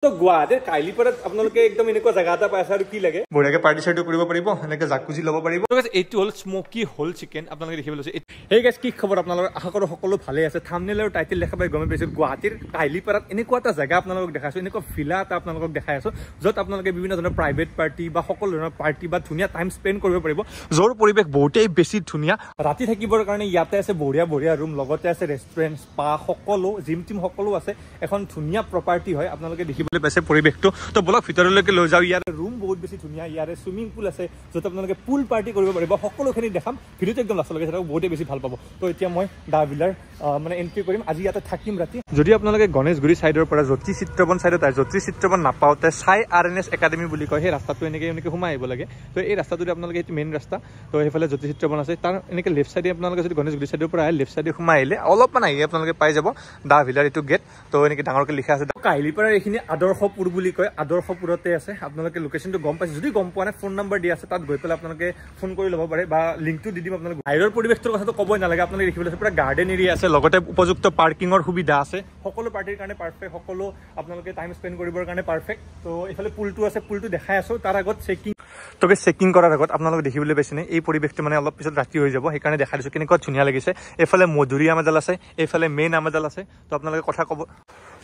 তো গুৱাহাটীৰ কাইলিপাৰাত আপোনালোকে একদম এনেকুৱা জায়গা এটা পাইছে আৰু কি লাগে বঢ়িয়াকে পাৰ্টি চাৰ্টি কৰিব পাৰিব এনেকে জাকুজি ল'ব পাৰিব তো গাইস এইটো হল স্মোকি হোল চিকেন আপোনালোকে দেখিবলৈ লৈছে এই গাইস কি খবৰ আপোনালোকৰ আশা কৰো সকলো ভালে আছে থাম্বনেল আৰু টাইটেল দেখা পাই গমে পাইছে গুৱাহাটীৰ কাইলিপাৰাত এনেকুৱা এটা জায়গা আপোনালোকক দেখাইছো এনেকুৱা ভিলা এটা আপোনালোকক দেখাই আছো য'ত আপোনালোকে বিভিন্ন ধৰণৰ প্ৰাইভেট পাৰ্টি বা সকলো ধৰণৰ পাৰ্টি বা ধুনীয়া টাইম স্পেন্ড কৰিব পাৰিব য'ৰ পৰিৱেশ বহুতেই বেছি ধুনীয়া ৰাতি থাকিবৰ কাৰণে ইয়াতে আছে বঢ়িয়া বঢ়িয়া ৰুম লগতে আছে ৰেষ্টুৰেণ্ট স্পা সকলো জিম টিম সকলো আছে এখন ধুনীয়া প্ৰপাৰ্টি হয় আপোনালোকে দেখিবলৈ পাইছে পৰিৱেশটো তো বলক ভিতৰলৈকে লৈ যাওঁ ইয়াৰ ৰুম বহুত বেছি ধুনীয়া ইয়াৰে সুইমিং পুল আছে য'ত আপোনালোকে পুল পাৰ্টি কৰিব পাৰিব সকলোখিনি দেখাম ভিডিঅ'টো একদম লাষ্টলৈকে চাওক বহুতেই বেছি ভাল পাব তো এতিয়া মই দা ভিলাৰ মানে এন্ট্ৰি কৰিম আজি ইয়াতে থাকিম ৰাতি যদি আপোনালোকে গণেশগুৰি সাইডৰ পৰা জ্যোতি চিত্ৰবন সাইডত আহে জ্যোতি চিত্ৰবন নাপাওঁতে চাই RNS একাডেমি বুলি কয় সেই ৰাস্তাটো এনেকৈ সোমাই আহিব লাগে তো এই ৰাস্তাটোতে আপোনালোকে এইটো মেইন ৰাস্তা তো সেইফালে জ্যোতি চিত্ৰবন আছে তাৰ এনেকৈ লেফ্ট চাইডে আপোনালোকে যদি গণেশগুৰি সাইডৰ পৰা আহে লেফ্ট চাইডে সোমাই আহিলে অলপমান আহি আপোনালোকে পাই যাব দা ভিলাৰ এইটো গেট তো এনেকৈ ডাঙৰকৈ লিখা আছে কাহিলিপাৰাৰ এইখিনি আদৰ্শপুৰ বুলি কয় আদৰ্শপুৰতে আছে আপোনালোকে লোকেশ্যনটো গম পাইছে যদি গম পোৱা নাই ফোন নম্বৰ দিয়া আছে তাত গৈ পেলাই আপোনালোকে ফোন কৰি ল'ব পাৰে বা লিংকটো দি দিম আপোনালোকে বাহিৰৰ পৰিৱেশটোৰ কথাটো ক'বই নালাগে আপোনালোকে দেখিবলৈ আছে পুৰা গাৰ্ডেন এৰিয়া আছে লগতে উপযুক্ত পাৰ্কিঙৰ সুবিধা আছে সকলো পাৰ্টিৰ কাৰণে পাৰফেক্ট সকলো আপোনালোকে টাইম স্পেণ্ড কৰিবৰ কাৰণে পাৰফেক্ট তো এইফালে পুলটো আছে পুলটো দেখাই আছো তাৰ আগত চেকিং তোকে চেকিং কৰাৰ আগত আপোনালোকে দেখিবলৈ পাইছে নে এই পৰিৱেশটো মানে অলপ পিছত ৰাতি হৈ যাব সেইকাৰণে দেখাই দিছো কেনেকুৱা ধুনীয়া লাগিছে এইফালে মধুৰি আমাজাল আছে এইফালে মেইন আমাজাল আছে তো আপোনালোকে কথা ক'ব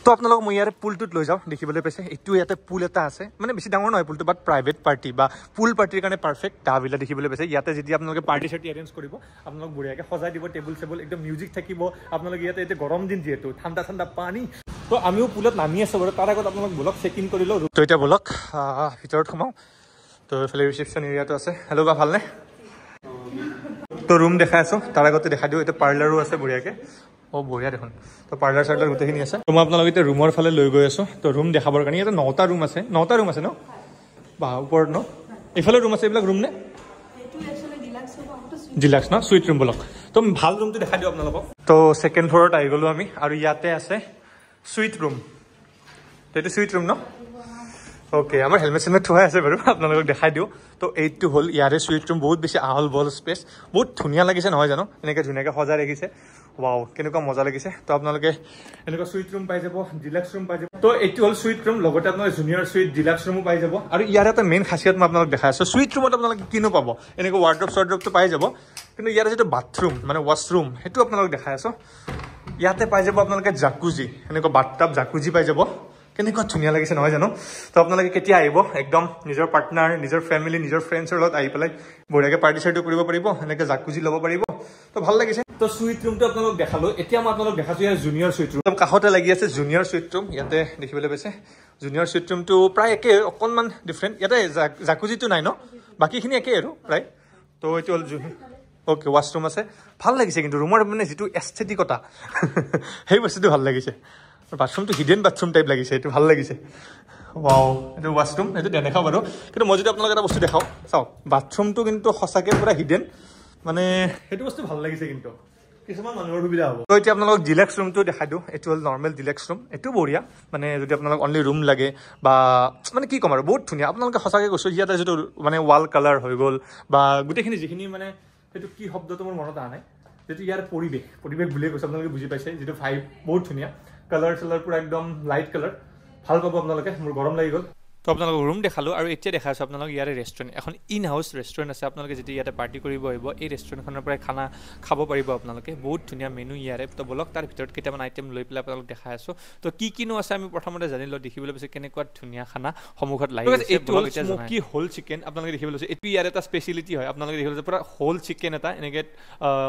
তো আপোনালোক মই ইয়াৰে পুলটোত লৈ যাওঁ দেখিবলৈ পাইছে এইটো ইয়াতে পুল এটা আছে মানে বেছি ডাঙৰ নহয় পুলটো বাট প্ৰাইভেট পাৰ্টি বা পুল পাৰ্টিৰ কাৰণে পাৰফেক্ট দা ভিলা দেখিবলৈ পাইছে ইয়াতে যেতিয়া আপোনালোকে পাৰ্টি চাৰ্টি এৰেঞ্জ কৰিব আপোনালোক বঢ়িয়াকৈ সজাই দিব টেবুল চেবুল একদম মিউজিক থাকিব আপোনালোকে ইয়াতে এতিয়া গৰম দিন যিহেতু ঠাণ্ডা ঠাণ্ডা পানী তো আমিও পুলত নামি আছো বাৰু তাৰ আগত আপোনালোক বলক চেক ইন কৰি লওঁ তো এতিয়া বলক ভিতৰত সোমাওঁ তো এইফালে ৰিচেপশ্যন এৰিয়াটো আছে হেল্ল' বা ভালনে তো ৰুম দেখাই আছো তাৰ আগতে দেখাই দিওঁ এতিয়া পাৰ্লাৰো আছে বঢ়িয়াকৈ ও বঢ়িয়া দেখোন তো পাৰ্লাৰ চাৰ্লাৰ গোটেইখিনি আছে তো মই আপোনালোক এতিয়া ৰুমৰ ফালে লৈ গৈ আছো তো ৰুম দেখাবৰ কাৰণে ইয়াতে 9টা ৰুম আছে ন বা ওপৰত ন এইফালে ৰুম আছে এইবিলাক ৰুম নে ডিলাক্স ন সুইট ৰুম বলক তো ভাল ৰুমটো দেখাই দিওঁ আপোনালোকক তো ছেকেণ্ড ফ্ল'ৰত আহি গ'লো আমি আৰু ইয়াতে আছে সুইট ৰুম তো এইটো সুইট ৰুম ন ওকে আমাৰ হেলমেট চেলমেট থোৱাই আছে বাৰু আপোনালোকক দেখাই দিওঁ তো এইটো হ'ল ইয়াৰে সুইট ৰুম বহুত বেছি আহল বহল স্পেচ বহুত ধুনীয়া লাগিছে নহয় জানো এনেকৈ ধুনীয়াকৈ সজাই ৰাখিছে ওৱাও কেনেকুৱা মজা লাগিছে তো আপোনালোকে এনেকুৱা সুইট ৰুম পাই যাব ডিলাক্স ৰুম পাই যাব তো এইটো হ'ল সুইট ৰুম লগতে আপোনালোকে জুনিয়ৰ সুইট ডিলাক্স ৰুমো পাই যাব আৰু ইয়াৰ এটা মেইন খাচিয়ত মই আপোনালোক দেখাই আছোঁ সুইট ৰুমত আপোনালোকে কিনো পাব এনেকুৱা ৱাৰ্ড্ৰপটো পাই যাব কিন্তু ইয়াৰ যিটো বাথৰুম মানে ৱাছৰুম সেইটো আপোনালোক দেখাই আছোঁ ইয়াতে পাই যাব আপোনালোকে জাকুজি এনেকুৱা বাথটাব জাকুজি পাই যাব কেনেকুৱা ধুনীয়া লাগিছে নহয় জানো তো আপোনালোকে কেতিয়া আহিব একদম নিজৰ পাৰ্টনাৰ নিজৰ ফেমিলি নিজৰ ফ্ৰেণ্ডছৰ লগত আহি পেলাই বঢ়িয়াকৈ পাৰ্টি চাৰ্টি কৰিব পাৰিব এনেকৈ জাকুজি ল'ব পাৰিব তো ভাল লাগিছে তো সুইট ৰুমটো আপোনালোক দেখালো এতিয়া মই আপোনালোক দেখাইছোঁ ইয়াৰ জুনিয়ৰ সুইট ৰুম কাষতে লাগি আছে জুনিয়ৰ সুইট ৰুম ইয়াতে দেখিবলৈ পাইছে জুনিয়ৰ সুইট ৰুমটো প্ৰায় একে অকণমান ডিফাৰেণ্ট ইয়াতে জাকুজিটো নাই ন বাকীখিনি একেই আৰু প্ৰায় তো এইটো হ'ল অ'কে ৱাছৰুম আছে ভাল লাগিছে কিন্তু ৰুমৰ মানে যিটো এস্থেটিকতা সেই বস্তুটো ভাল লাগিছে বাথৰুমটো হিডেন বাথৰুম টাইপ লাগিছে এইটো ভাল লাগিছে ৱাও এইটো ৱাছৰুম এইটো নেদেখাওঁ বাৰু কিন্তু মই যদি আপোনালোক এটা বস্তু দেখাওঁ চাওক বাথৰুমটো কিন্তু সঁচাকৈ পূৰা হিডেন মানে সেইটো বস্তু ভাল লাগিছে কিন্তু কিছুমান মানুহৰ সুবিধা হ'ব তো এতিয়া আপোনালোক ডিলাক্স ৰুমটো দেখাই দিওঁ এইটো হ'ল নৰ্মেল ডিলাক্স ৰুম এইটো বঢ়িয়া মানে যদি আপোনালোক অনলি ৰুম লাগে বা মানে কি ক'ম আৰু বহুত ধুনীয়া আপোনালোকে সঁচাকৈ কৈছোঁ ইয়াতে যিটো মানে ৱাল কালাৰ হৈ গ'ল বা গোটেইখিনি যিখিনি মানে সেইটো কি শব্দটো মোৰ মনত অহা নাই যিটো ইয়াৰ পৰিৱেশ বুলিয়ে কৈছোঁ আপোনালোকে বুজি পাইছে যিটো ভাইব বহুত ধুনীয়া কালাৰ চালাৰ পুৰা একদম লাইট কালাৰ ভাল পাব আপোনালোকে মোৰ গৰম লাগি গ'ল তো আপোনালোকক ৰুম দেখালোঁ আৰু এতিয়া দেখাই আছোঁ আপোনালোক ইয়াৰে ৰেষ্টুৰেণ্ট এখন ইন হাউচ ৰেষ্টুৰেণ্ট আছে আপোনালোকে যেতিয়া ইয়াতে পাৰ্টি কৰিব আহিব এই ৰেষ্টুৰেণ্টখনৰ পৰাই খানা খাব পাৰিব আপোনালোকে বহুত ধুনীয়া মেনু ইয়াৰে তো বলক তাৰ ভিতৰত কেইটামান আইটেম লৈ পেলাই আপোনালোক দেখাই আছোঁ তো কিনো আছে আমি প্ৰথমতে জানি লওঁ দেখিবলৈ পাইছে কেনেকুৱা ধুনীয়া খানা সন্মুখত লাগি আছে এইটো হ'ল স্মোকি হোল চিকেন আপোনালোকে দেখিবলৈ পাইছে এইটো ইয়াৰ এটা স্পেচিয়েলিটি হয় আপোনালোকে দেখিবলৈ পাইছে পুৰা হোল চিকেন এটা এনেকৈ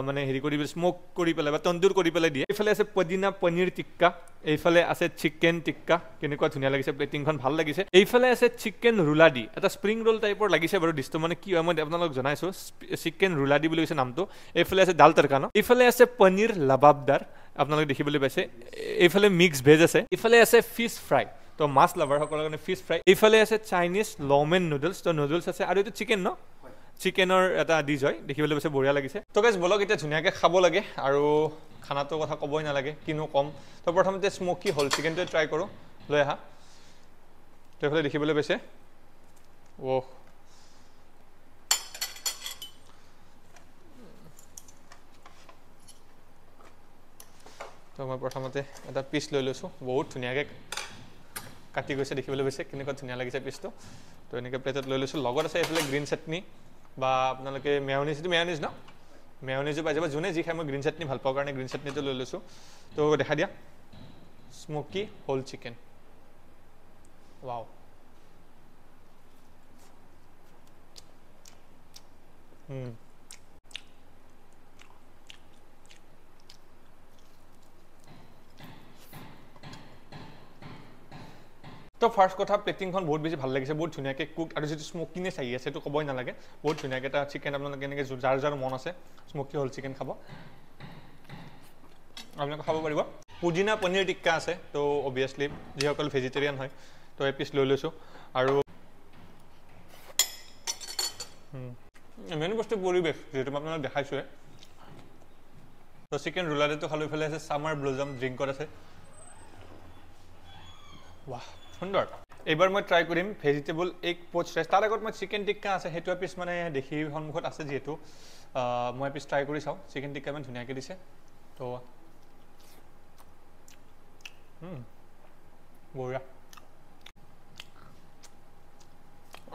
মানে হেৰি কৰি স্মোক কৰি পেলাই বা তন্দুৰ কৰি পেলাই দিয়ে এইফালে আছে পদিনা পনীৰ টিক্কা এইফালে আছে চিকেন টিক্কা কেনেকুৱা ধুনীয়া লাগিছে প্লেটিংখন ভাল লাগিছে এইফালে আছে চিকেন ৰুলাডি এটা স্প্ৰিং ৰোল টাইপৰ লাগিছে বাৰু ডিছটো মানে কি হয় মই আপোনালোক জনাইছোঁ চিকেন ৰুলাডি বুলি কৈছে নামটো এইফালে আছে দাল তৰকা ন এইফালে আছে পনীৰ লাবাবদাৰ আপোনালোকে দেখিবলৈ পাইছে এইফালে মিক্স ভেজ আছে এইফালে আছে ফিছ ফ্ৰাই তো মাছ লাভাৰসকলৰ কাৰণে ফিছ ফ্ৰাই এইফালে আছে চাইনিজ লমেন নুডলছ তো নুডলছ আছে আৰু এইটো চিকেন ন চিকেনৰ এটা ডিছ হয় দেখিবলৈ পাইছে বঢ়িয়া লাগিছে তো গাইজ বলক এতিয়া ধুনীয়াকৈ খাব লাগে আৰু খানাটোৰ কথা ক'বই নালাগে কিনো কম তো প্ৰথমতে স্মোকি হোল চিকেনটোৱে ট্ৰাই কৰোঁ লৈ আহা তো এইফালে দেখিবলৈ পাইছে অহ তো মই প্ৰথমতে এটা পিচ লৈ লৈছোঁ বহুত ধুনীয়াকৈ কাটি গৈছে দেখিবলৈ গৈছে কেনেকুৱা ধুনীয়া লাগিছে পিচটো তো এনেকৈ প্লেটত লৈ লৈছোঁ লগত আছে এইফালে গ্ৰীণ চাটনি বা আপোনালোকে মেয়নিজ ন মেয়নিজো পাই যাব যোনে যি খাই মই গ্ৰীণ চাটনি ভাল পাওঁ কাৰণে গ্ৰীণ চাটনিটো লৈ লৈছোঁ তো দেখা দিয়া স্মোকি হোল চিকেন ৱাও তো ফাৰ্ষ্ট কথা প্লেটিংখন বহুত বেছি ভাল লাগিছে বহুত ধুনীয়াকৈ কুক আৰু যিটো স্মোকিনেছ আহি আছে সেইটো ক'বই নালাগে বহুত ধুনীয়াকৈ এটা চিকেন আপোনালোকে এনেকৈ যাৰ মন আছে স্মোকি হোল চিকেন খাব আপোনালোকে খাব পাৰিব পুদিনা পনীৰ টিক্কা আছে তো অবভিয়াছলি যিসকল ভেজিটেৰিয়ান হয় তো এপিচ লৈ লৈছোঁ আৰু মেইন বস্তু পৰিৱেশ যিহেতু মই আপোনালোক দেখাইছোঁৱে তো চিকেন ৰোলাডেটো খালোঁ ইফালে আছে ছামাৰ ব্লজম ড্ৰিংকত আছে ৱাহ সুন্দৰ এইবাৰ মই ট্ৰাই কৰিম ভেজিটেবল এগ পোচ ৰাইচ তাৰ আগত মই চিকেন টিক্কা আছে সেইটো এপিচ মানে দেখি সন্মুখত আছে যিহেতু মই এপিচ ট্ৰাই কৰি চাওঁ চিকেন টিক্কা ইমান ধুনীয়াকৈ দিছে তো বঢ়িয়া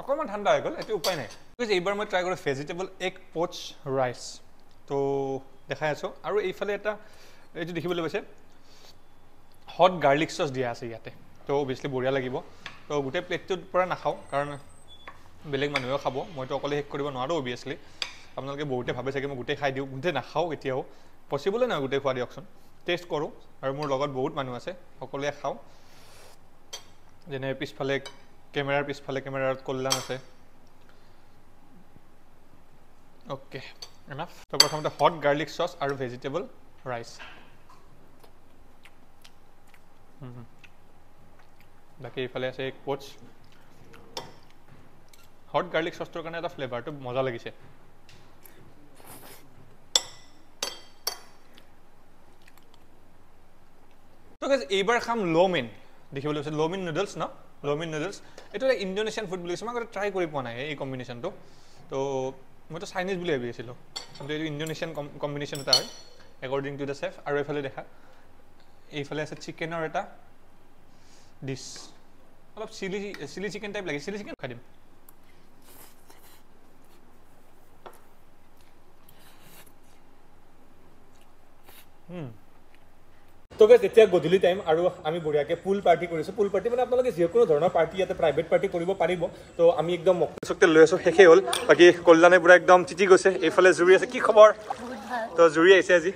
অকণমান ঠাণ্ডা হৈ গ'ল এইটো উপায় নাই এইবাৰ মই ট্ৰাই কৰোঁ ভেজিটেবল এগ পোচ ৰাইচ তো দেখাই আছোঁ আৰু এইফালে এটা এইটো দেখিবলৈ পাইছে হট গাৰ্লিক চচ দিয়া আছে ইয়াতে তো অভিয়াছলি বঢ়িয়া লাগিব তো গোটেই প্লেটটোৰ পৰা নাখাওঁ কাৰণ বেলেগ মানুহেও খাব মইতো অকলে শেষ কৰিব নোৱাৰোঁ অভিয়াছলি আপোনালোকে বহুতে ভাবে চাগে মই গোটেই খাই দিওঁ গোটেই নাখাওঁ কেতিয়াও পচিবলে নহয় গোটেই খোৱা দিয়কচোন টেষ্ট কৰোঁ আৰু মোৰ লগত বহুত মানুহ আছে সকলোৱে খাওঁ যেনে পিছফালে কেমেৰাৰ কল্যাণ আছে অ'কে এনাফ তো প্ৰথমতে হট গাৰ্লিক চচ আৰু ভেজিটেবল ৰাইচ বাকী এইফালে আছে এগ পোচ হট গাৰ্লিক চচটোৰ কাৰণে এটা ফ্লেভাৰটো মজা লাগিছে তো গাইজ এইবাৰ খাম লমেন দেখিবলৈ পাইছে লমেন নুডলছ ন লমেন নুডলছ এইটো এটা ইণ্ডোনেছিয়ান ফুড বুলি কৈছে মই ট্ৰাই কৰি পোৱা নাই এই কম্বিনেশ্যনটো তো মইতো চাইনিজ বুলি ভাবি আছিলোঁ কিন্তু এইটো ইণ্ডোনেছিয়ান কম্বিনেশ্যন এটা হয় একৰ্ডিং টু দ্য চেফ আৰু এইফালে দেখা এইফালে আছে চিকেনৰ এটা ডিছ অলপ চিলি চিকেন টাইপ লাগে চিলি চিকেন খাই দিম তো গাইজ এতিয়া গধূলি টাইম আৰু আমি বঢ়িয়াকৈ পুল পাৰ্টি কৰিছোঁ পুল পাৰ্টি মানে আপোনালোকে যিকোনো ধৰণৰ পাৰ্টি ইয়াতে প্ৰাইভেট পাৰ্টি কৰিব পাৰিব তো আমি একদম মকটেল চকটেল লৈ আছোঁ শেষেই হ'ল বাকী কল্যাণে পুৰা একদম চিটি গৈছে এইফালে জুৰি আছে কি খবৰ তো জুৰি আহিছে আজি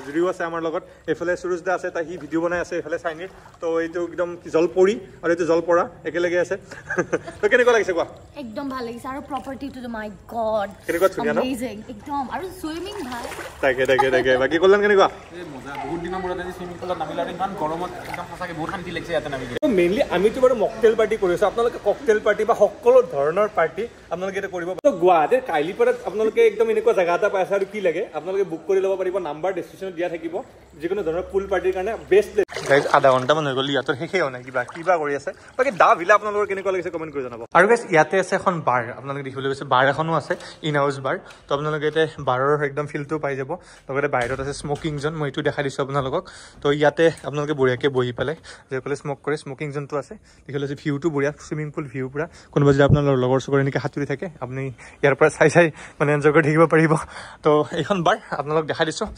জুৰিও আছে আমাৰ লগত এইফালে সুৰুজ দা আছে তাই সি ভিডিঅ' বনাই আছে এইফালে চাইনিৰ তো এইটো একদম জলপৰি আৰু এইটো জলপৰা একেলগে আছে তো কেনেকুৱা লাগিছে কোৱা একদম ভাল লাগিছে আৰু প্ৰপাৰ্টিটো মাই গড কেনেকুৱা ধুনীয়া ন একদম আৰু সুইমিং ভাল তাকে বাকী কল্যাণ কেনেকুৱা মজা বহুত দিনৰ মূৰত আজি সুইমিং পুলত নামিলো আৰু ইমান গৰমত একদম সঁচাকৈ বহুত শান্তি লাগিছে ইয়াতে নামি মেইনলি আমিতো বাৰু মকটেল পাৰ্টি কৰিছোঁ আপোনালোকে ককটেল পাৰ্টি বা সকলো ধৰণৰ পাৰ্টি আপোনালোকে এটা কৰিব তো গুৱাহাটীৰ কাইলিপাৰাত আপোনালোকে একদম এনেকুৱা জেগা এটা পাইছে আৰু কি লাগে আপোনালোকে বুক কৰি ল'ব পাৰিব নাম্বাৰ ডেষ্টিনেশ্যনত দিয়া থাকিব যিকোনো ধৰণৰ পুল পাৰ্টিৰ কাৰণে বেষ্ট গাইজ আধা ঘণ্টামান হৈ গ'ল ইয়াতৰ শেষেই হোৱা নাই কিবা কৰি আছে বাকী দা ভিলা আপোনালোকৰ কেনেকুৱা লাগিছে কমেণ্ট কৰি জনাব আৰু গাইজ ইয়াতে আছে এখন বাৰ আপোনালোকে দেখিবলৈ গৈছে বাৰ এখনো আছে ইন হাউচ বাৰ তো আপোনালোকে এতিয়া বাৰৰ একদম ফিলটো পাই যাব লগতে বাহিৰত আছে স্মকিং জোন মই এইটো দেখাই দিছোঁ আপোনালোকক তো ইয়াতে আপোনালোকে বঢ়িয়াকৈ বহি পেলাই যিসকলে স্মক কৰে স্মকিং জোনটো আছে দেখিবলৈ গৈছে ভিউটো বঢ়িয়া চুইমিং পুল ভিউ পুৰা কোনোবা যদি আপোনাৰ লগৰ চগৰ এনেকৈ সাঁতুৰি থাকে আপুনি ইয়াৰ পৰা চাই মানে এনজয় কৰি থাকিব পাৰিব তো এইখন বাৰ আপোনালোক দেখাই দিছোঁ